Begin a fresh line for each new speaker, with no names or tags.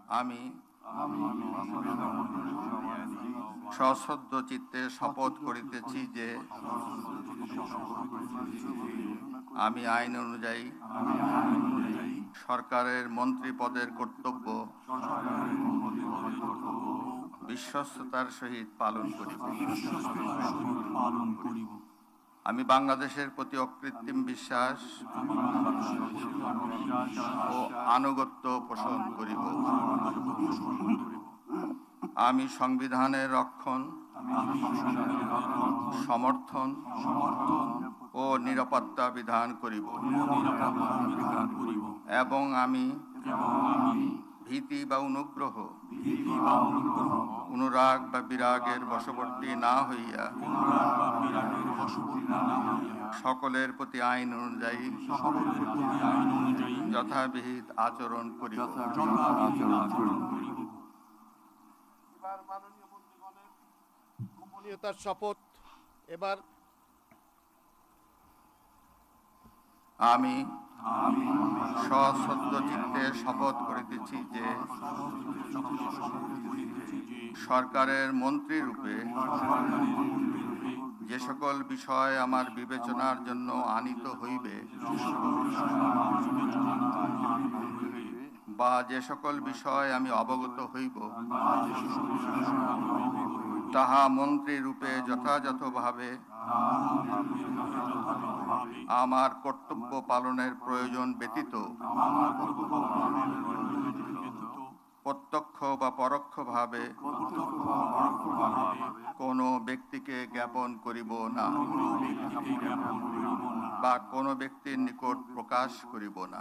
আমি সশ্রদ্ধ চিত্তে শপথ করিতেছি যে আমি আইন অনুযায়ী সরকারের মন্ত্রী পদের কর্তব্য বিশ্বস্ততার সহিত পালন করিব। আমি বাংলাদেশের প্রতি অকৃত্রিম বিশ্বাস ও আনুগত্য পোষণ করিব। আমি সংবিধানের রক্ষণ, সমর্থন ও নিরাপত্তা বিধান করিব এবং আমি ভীতি বা অনুগ্রহ, অনুরাগ বা বিরাগের বশবর্তী না হইয়া সকলের প্রতি আইন অনুযায়ী যথাবিহিত আচরণ করিব।
এবার মাননীয় মন্ত্রীগণের গোপনীয়তার শপথ। এবার
আমি সশ্রদ্ধ চিত্তে শপথ করিতেছি যে সরকারের মন্ত্রী রূপে যে সকল বিষয় আমার বিবেচনার জন্য আনিত হইবে বা যে সকল বিষয় আমি অবগত হইব তাহা মন্ত্রী রূপে যথাযথভাবে আমার কর্তব্য পালনের প্রয়োজন ব্যতীত প্রত্যক্ষ বা পরোক্ষভাবে কোনো ব্যক্তিকে জ্ঞাপন করিব না বা কোনো ব্যক্তির নিকট প্রকাশ করিব না।